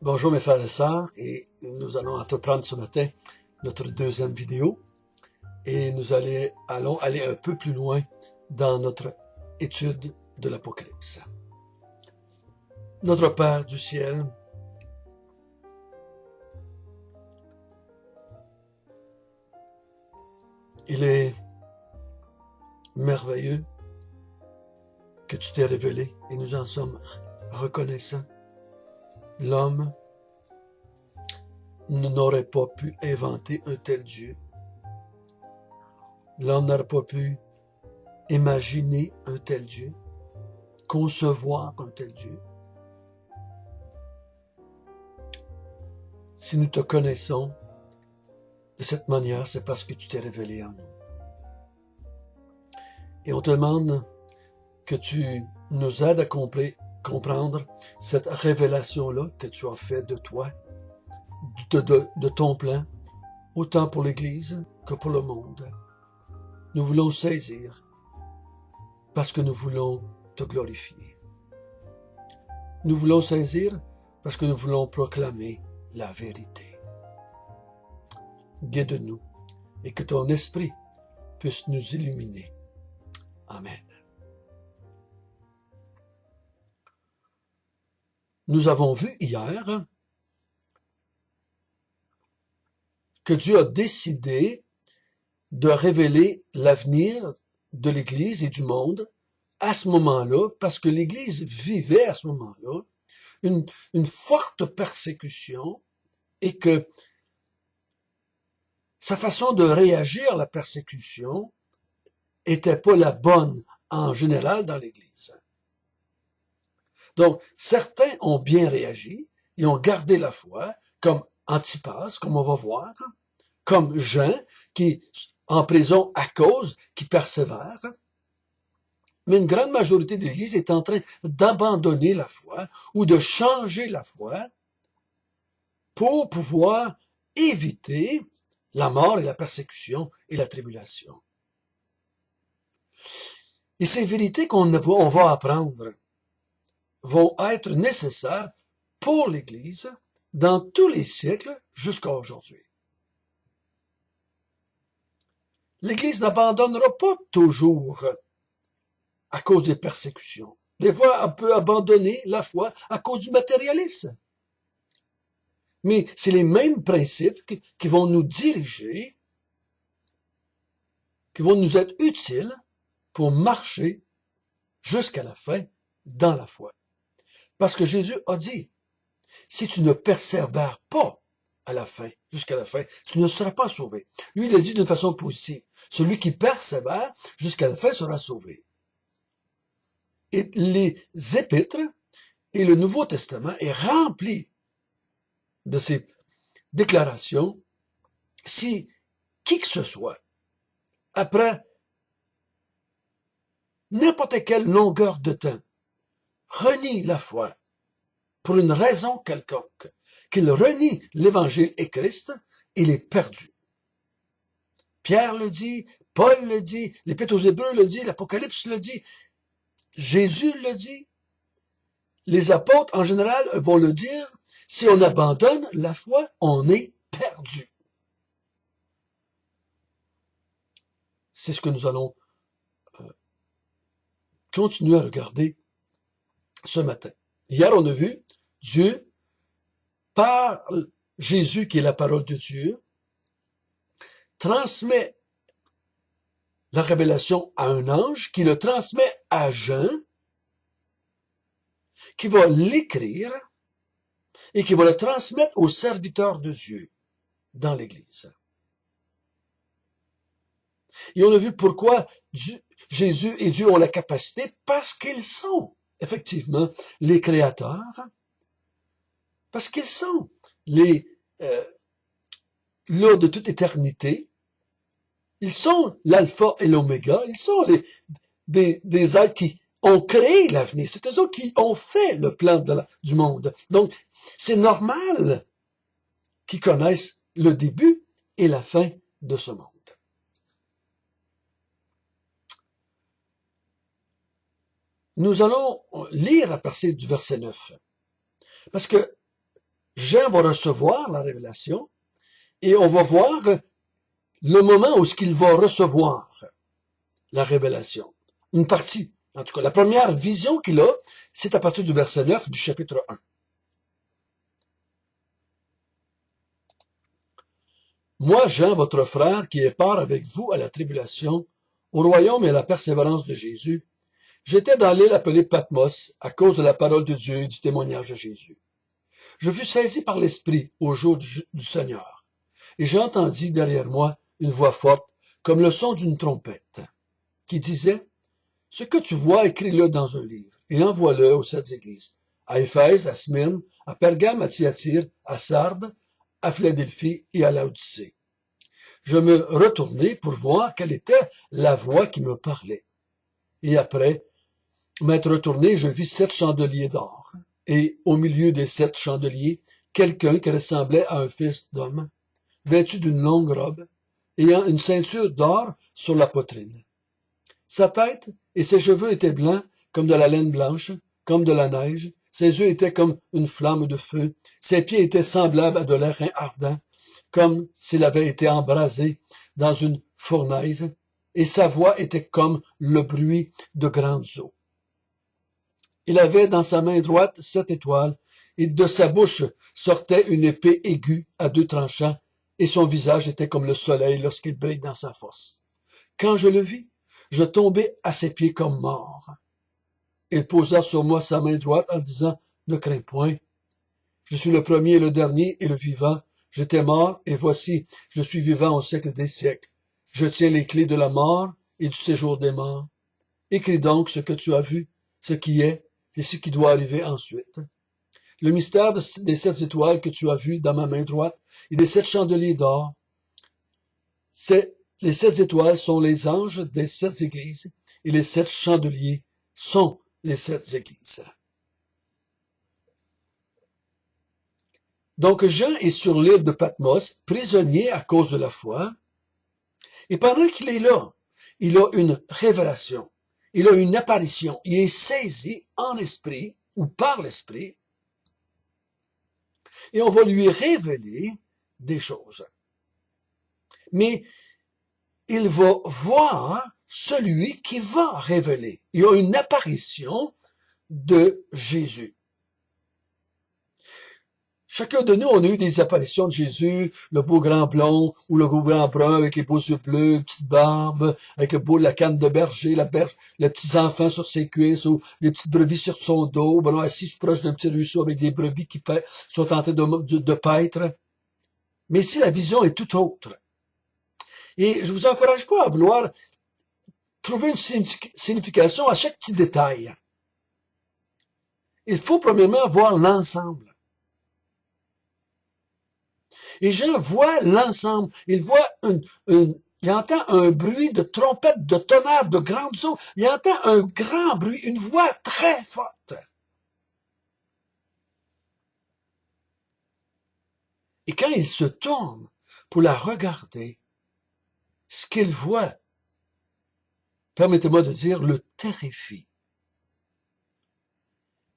Bonjour mes frères et sœurs, et nous allons entreprendre ce matin notre deuxième vidéo et nous allons aller un peu plus loin dans notre étude de l'Apocalypse. Notre Père du ciel, il est merveilleux que tu t'es révélé et nous en sommes reconnaissants. L'homme n'aurait pas pu inventer un tel Dieu. L'homme n'aurait pas pu imaginer un tel Dieu, concevoir un tel Dieu. Si nous te connaissons de cette manière, c'est parce que tu t'es révélé en nous. Et on te demande que tu nous aides à comprendre cette révélation-là que tu as faite de toi, de ton plan, autant pour l'Église que pour le monde. Nous voulons saisir parce que nous voulons te glorifier. Nous voulons saisir parce que nous voulons proclamer la vérité. Guide-nous et que ton esprit puisse nous illuminer. Amen. Nous avons vu hier que Dieu a décidé de révéler l'avenir de l'Église et du monde à ce moment-là, parce que l'Église vivait à ce moment-là une forte persécution et que sa façon de réagir à la persécution était pas la bonne en général dans l'Église. Donc, certains ont bien réagi et ont gardé la foi, comme Antipas, comme on va voir, comme Jean, qui est en prison à cause, qui persévère. Mais une grande majorité de l'Église est en train d'abandonner la foi ou de changer la foi pour pouvoir éviter la mort et la persécution et la tribulation. Et ces vérités qu'on va apprendre vont être nécessaires pour l'Église dans tous les siècles jusqu'à aujourd'hui. L'Église n'abandonnera pas toujours à cause des persécutions. Des fois, elle peut abandonner la foi à cause du matérialisme. Mais c'est les mêmes principes qui vont nous diriger, qui vont nous être utiles pour marcher jusqu'à la fin dans la foi. Parce que Jésus a dit, si tu ne persévères pas à la fin, jusqu'à la fin, tu ne seras pas sauvé. Lui, il a dit d'une façon positive. Celui qui persévère jusqu'à la fin sera sauvé. Et les épîtres et le Nouveau Testament est rempli de ces déclarations. Si qui que ce soit, après n'importe quelle longueur de temps, renie la foi pour une raison quelconque, qu'il renie l'Évangile et Christ, il est perdu. Pierre le dit, Paul le dit, l'Épître aux Hébreux le dit, l'Apocalypse le dit, Jésus le dit. Les apôtres, en général, vont le dire, si on abandonne la foi, on est perdu. C'est ce que nous allons continuer à regarder ce matin. Hier, on a vu Dieu, par Jésus qui est la parole de Dieu, transmet la révélation à un ange, qui le transmet à Jean, qui va l'écrire et qui va le transmettre aux serviteurs de Dieu dans l'Église. Et on a vu pourquoi Jésus et Dieu ont la capacité, parce qu'ils sont effectivement les créateurs, parce qu'ils sont les là de toute éternité. Ils sont l'alpha et l'oméga, ils sont des êtres qui ont créé l'avenir. C'est eux autres qui ont fait le plan du monde. Donc, c'est normal qu'ils connaissent le début et la fin de ce monde. nous allons lire à partir du verset 9. Parce que Jean va recevoir la révélation et on va voir le moment où il va recevoir la révélation. Une partie. En tout cas, la première vision qu'il a, c'est à partir du verset 9 du chapitre 1. Moi, Jean, votre frère, qui est part avec vous à la tribulation, au royaume et à la persévérance de Jésus, j'étais dans l'île appelée Patmos à cause de la parole de Dieu et du témoignage de Jésus. Je fus saisi par l'Esprit au jour du Seigneur, et j'entendis derrière moi une voix forte, comme le son d'une trompette, qui disait, « Ce que tu vois, écris-le dans un livre, et envoie-le aux 7 églises, à Éphèse, à Smyrne, à Pergame, à Thyatire, à Sardes, à Philadelphie et à Laodicée. » Je me retournai pour voir quelle était la voix qui me parlait. Et après m'être retourné, je vis 7 chandeliers d'or, et au milieu des 7 chandeliers, quelqu'un qui ressemblait à un fils d'homme, vêtu d'une longue robe, ayant une ceinture d'or sur la poitrine. Sa tête et ses cheveux étaient blancs comme de la laine blanche, comme de la neige. Ses yeux étaient comme une flamme de feu. Ses pieds étaient semblables à de l'airain ardent, comme s'il avait été embrasé dans une fournaise, et sa voix était comme le bruit de grandes eaux. Il avait dans sa main droite 7 étoiles, et de sa bouche sortait une épée aiguë à 2 tranchants, et son visage était comme le soleil lorsqu'il brille dans sa force. Quand je le vis, je tombai à ses pieds comme mort. Il posa sur moi sa main droite en disant, « Ne crains point. Je suis le premier et le dernier et le vivant. J'étais mort, et voici, je suis vivant au siècle des siècles. Je tiens les clés de la mort et du séjour des morts. Écris donc ce que tu as vu, ce qui est et ce qui doit arriver ensuite. Le mystère des 7 étoiles que tu as vues dans ma main droite et des 7 chandeliers d'or. Les 7 étoiles sont les anges des 7 églises et les 7 chandeliers sont les 7 églises. » Donc Jean est sur l'île de Patmos, prisonnier à cause de la foi, et pendant qu'il est là, il a une révélation, il a une apparition, il est saisi en esprit ou par l'esprit, et on va lui révéler des choses. Mais il va voir celui qui va révéler. Il y a une apparition de Jésus. Chacun de nous, on a eu des apparitions de Jésus, le beau grand blond ou le beau grand brun avec les beaux yeux bleus, petite barbe, avec la canne de berger, les petits enfants sur ses cuisses ou les petites brebis sur son dos, assis proche d'un petit ruisseau avec des brebis qui sont en train de paître. Mais ici, la vision est tout autre. Et je vous encourage pas à vouloir trouver une signification à chaque petit détail. Il faut premièrement voir l'ensemble. Et Jean voit l'ensemble. Il voit il entend un bruit de trompette, de tonnerre, de grandes eaux. Il entend un grand bruit, une voix très forte. Et quand il se tourne pour la regarder, ce qu'il voit, permettez-moi de dire, le terrifie.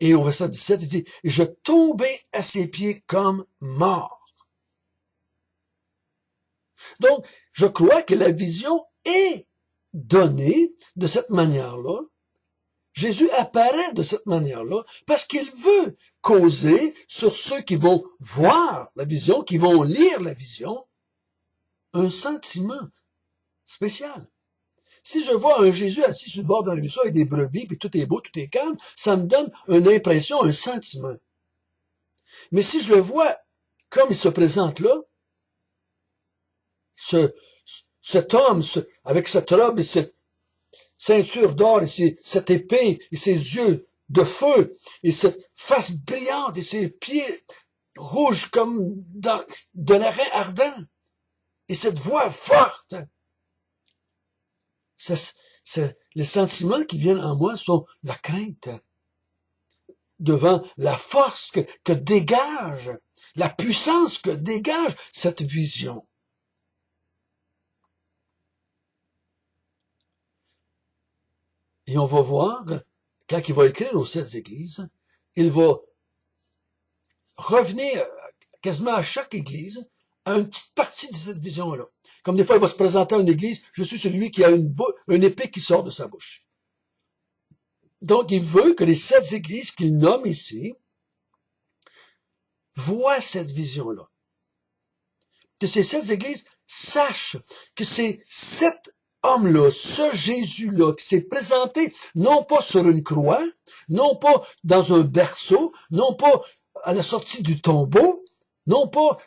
Et au verset 17, il dit, « Je tombai à ses pieds comme mort. » Donc, je crois que la vision est donnée de cette manière-là. Jésus apparaît de cette manière-là parce qu'il veut causer sur ceux qui vont voir la vision, qui vont lire la vision, un sentiment spécial. Si je vois un Jésus assis sur le bord d'un ruisseau avec des brebis, puis tout est beau, tout est calme, ça me donne une impression, un sentiment. Mais si je le vois comme il se présente là, cet homme avec cette robe et cette ceinture d'or et cette épée et ses yeux de feu et cette face brillante et ses pieds rouges comme de l'airain ardent et cette voix forte, les sentiments qui viennent en moi sont la crainte devant la force que dégage, la puissance que dégage cette vision. Et on va voir quand il va écrire aux 7 églises, il va revenir quasiment à chaque église à une petite partie de cette vision-là. Comme des fois, il va se présenter à une église, je suis celui qui a une épée qui sort de sa bouche. Donc, il veut que les 7 églises qu'il nomme ici voient cette vision-là. Que ces 7 églises sachent que ces 7 hommes-là, ce Jésus-là, qui s'est présenté non pas sur une croix, non pas dans un berceau, non pas à la sortie du tombeau, non pas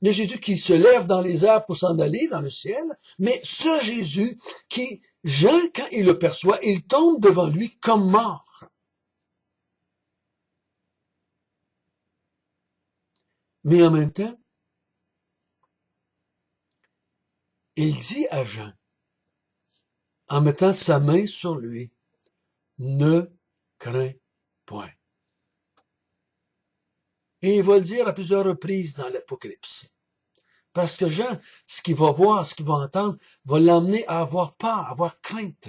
le Jésus qui se lève dans les airs pour s'en aller dans le ciel, mais ce Jésus qui, Jean, quand il le perçoit, il tombe devant lui comme mort. Mais en même temps, il dit à Jean, en mettant sa main sur lui, ne crains point. Et il va le dire à plusieurs reprises dans l'Apocalypse. Parce que Jean, ce qu'il va voir, ce qu'il va entendre, va l'emmener à avoir peur, à avoir crainte,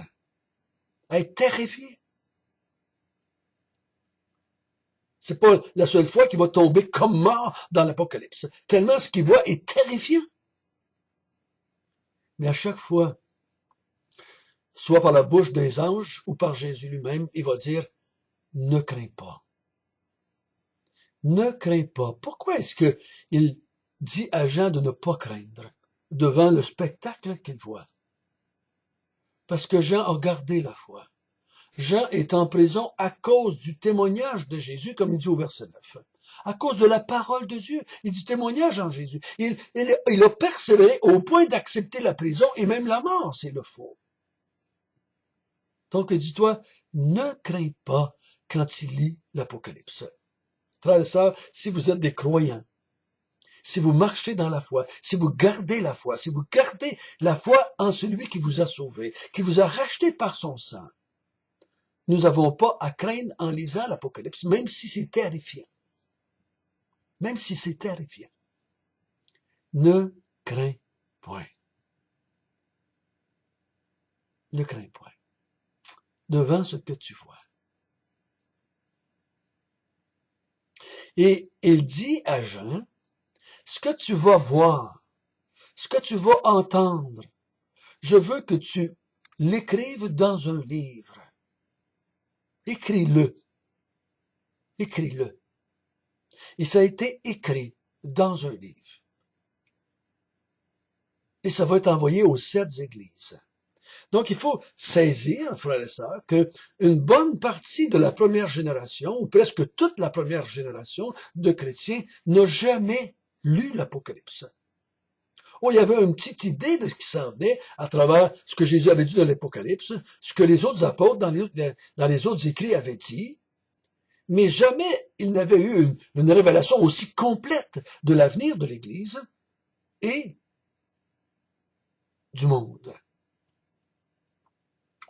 à être terrifié. C'est pas la seule fois qu'il va tomber comme mort dans l'Apocalypse. Tellement ce qu'il voit est terrifiant. Mais à chaque fois, soit par la bouche des anges ou par Jésus lui-même, il va dire, ne crains pas. Ne crains pas. Pourquoi est-ce qu'il dit à Jean de ne pas craindre devant le spectacle qu'il voit? Parce que Jean a gardé la foi. Jean est en prison à cause du témoignage de Jésus, comme il dit au verset 9. À cause de la parole de Dieu. Il dit témoignage en Jésus. Il a persévéré au point d'accepter la prison et même la mort, s'il le faut. Donc, dis-toi, ne crains pas quand il lit l'Apocalypse. Frères et sœurs, si vous êtes des croyants, si vous marchez dans la foi, si vous gardez la foi, si vous gardez la foi en celui qui vous a sauvé, qui vous a racheté par son sang, nous n'avons pas à craindre en lisant l'Apocalypse, même si c'est terrifiant. Même si c'est terrifiant. Ne crains point. Ne crains point. Devant ce que tu vois. Et il dit à Jean, ce que tu vas voir, ce que tu vas entendre, je veux que tu l'écrives dans un livre. Écris-le. Écris-le. Et ça a été écrit dans un livre. Et ça va être envoyé aux 7 églises. Donc, il faut saisir, frères et sœurs, que une bonne partie de la première génération, ou presque toute la première génération de chrétiens, n'a jamais lu l'Apocalypse. Oh, il y avait une petite idée de ce qui s'en venait à travers ce que Jésus avait dit dans l'Apocalypse, ce que les autres apôtres dans les autres écrits avaient dit, mais jamais ils n'avaient eu une révélation aussi complète de l'avenir de l'Église et du monde.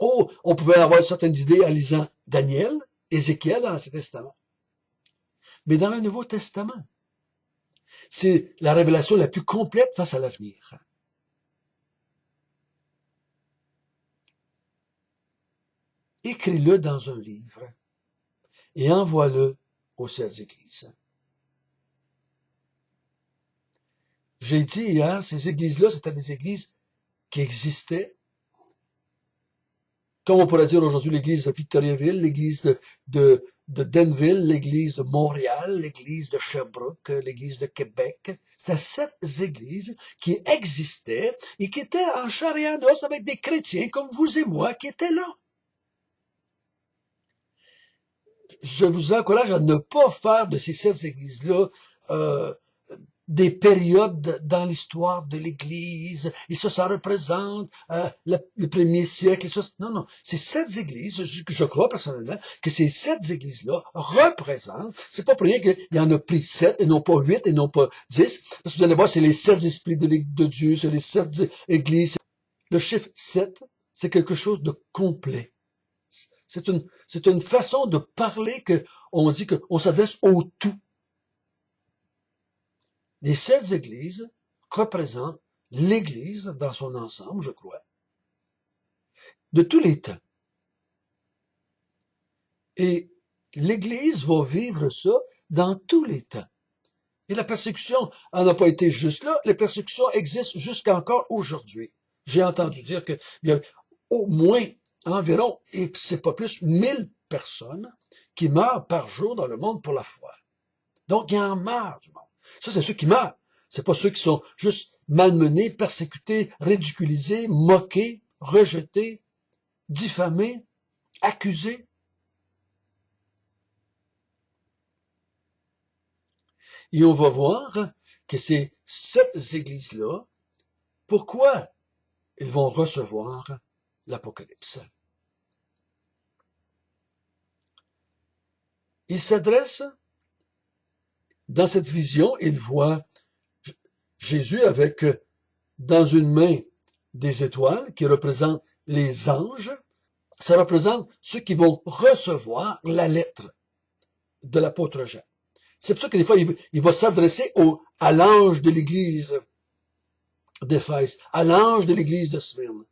Oh, on pouvait avoir certaines idées en lisant Daniel, Ézéchiel dans l'Ancien Testament. Mais dans le Nouveau Testament, c'est la révélation la plus complète face à l'avenir. Écris-le dans un livre et envoie-le aux 7 églises. J'ai dit hier, ces églises-là, c'était des églises qui existaient. Comme on pourrait dire aujourd'hui l'église de Victoriaville, l'église de Denville, l'église de Montréal, l'église de Sherbrooke, l'église de Québec. C'était 7 églises qui existaient et qui étaient en chair et en os avec des chrétiens comme vous et moi qui étaient là. Je vous encourage à ne pas faire de ces 7 églises-là des périodes dans l'histoire de l'Église, et ça représente le premier siècle. Et ça, non, ces 7 églises, je crois personnellement que ces 7 églises-là représentent, c'est pas pour rien qu'il y en a pris 7 et non pas 8 et non pas 10, parce que vous allez voir, c'est les 7 esprits de Dieu, c'est les 7 églises. Le chiffre 7, c'est quelque chose de complet. C'est une façon de parler que on dit qu'on s'adresse au tout. Les 7 églises représentent l'Église dans son ensemble, je crois, de tous les temps. Et l'Église va vivre ça dans tous les temps. Et la persécution en n'a pas été juste là, les persécutions existent jusqu'à encore aujourd'hui. J'ai entendu dire qu'il y a au moins environ, et c'est pas plus, 1000 personnes qui meurent par jour dans le monde pour la foi. Donc, il y en meurt du monde. Ça, c'est ceux qui meurent. C'est pas ceux qui sont juste malmenés, persécutés, ridiculisés, moqués, rejetés, diffamés, accusés. Et on va voir que c'est ces églises-là, pourquoi ils vont recevoir l'Apocalypse. Ils s'adressent, dans cette vision, ils voient Jésus avec, dans une main, des étoiles qui représentent les anges. Ça représente ceux qui vont recevoir la lettre de l'apôtre Jean. C'est pour ça que des fois, il va s'adresser à l'ange de l'église d'Éphèse, à l'ange de l'église de Smyrne.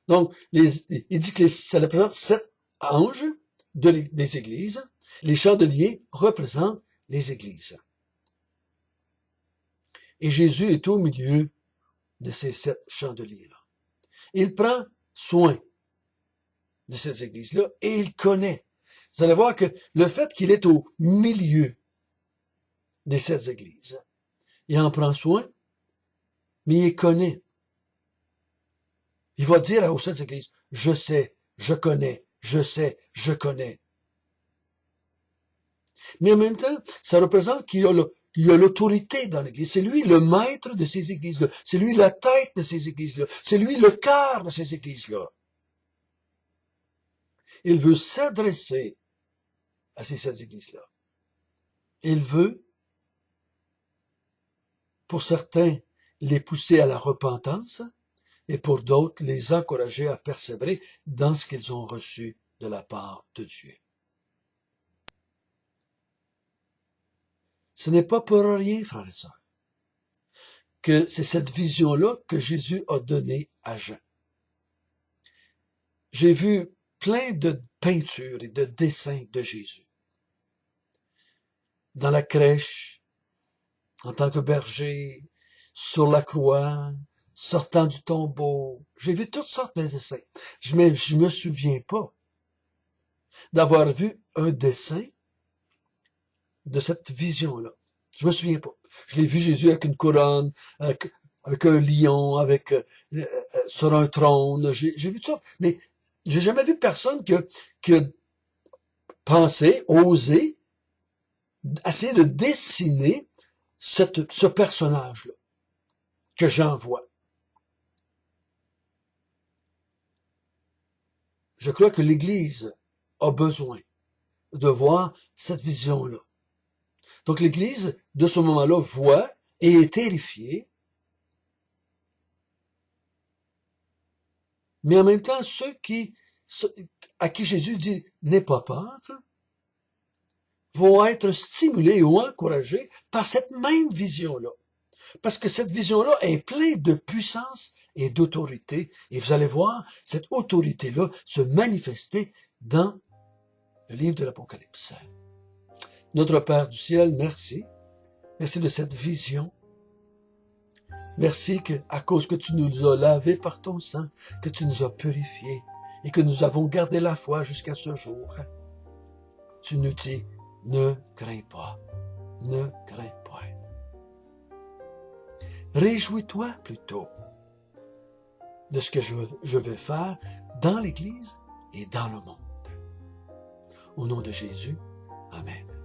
Donc, il dit que ça représente 7 anges des églises. Les chandeliers représentent les églises. Et Jésus est au milieu de ces 7 chandeliers-là. Il prend soin de ces églises-là et il connaît. Vous allez voir que le fait qu'il est au milieu des 7 églises, il en prend soin, mais il connaît. Il va dire aux 7 églises, je sais, je connais, je sais, je connais. Mais en même temps, ça représente qu'il y a l'autorité dans l'église. C'est lui le maître de ces églises-là. C'est lui la tête de ces églises-là. C'est lui le cœur de ces églises-là. Il veut s'adresser à ces 7 églises-là. Il veut, pour certains, les pousser à la repentance et pour d'autres, les encourager à persévérer dans ce qu'ils ont reçu de la part de Dieu. Ce n'est pas pour rien, frères et sœurs, que c'est cette vision-là que Jésus a donnée à Jean. J'ai vu plein de peintures et de dessins de Jésus. Dans la crèche, en tant que berger, sur la croix, sortant du tombeau. J'ai vu toutes sortes de dessins. Je me souviens pas d'avoir vu un dessin de cette vision-là. Je me souviens pas. Je l'ai vu Jésus avec une couronne, avec un lion, sur un trône. J'ai vu tout ça. Mais j'ai jamais vu personne qui a pensé, osé, essayer de dessiner ce personnage-là que Jean voit. Je crois que l'Église a besoin de voir cette vision-là. Donc l'Église, de ce moment-là, voit et est terrifiée. Mais en même temps, ceux à qui Jésus dit « n'aie pas peur », vont être stimulés ou encouragés par cette même vision-là. Parce que cette vision-là est pleine de puissance et d'autorité. Et vous allez voir cette autorité-là se manifester dans le livre de l'Apocalypse. Notre Père du ciel, merci. Merci de cette vision. Merci à cause que tu nous as lavés par ton sang, que tu nous as purifiés et que nous avons gardé la foi jusqu'à ce jour. Tu nous dis, ne crains pas, ne crains pas. Réjouis-toi plutôt de ce que je vais faire dans l'Église et dans le monde. Au nom de Jésus, Amen.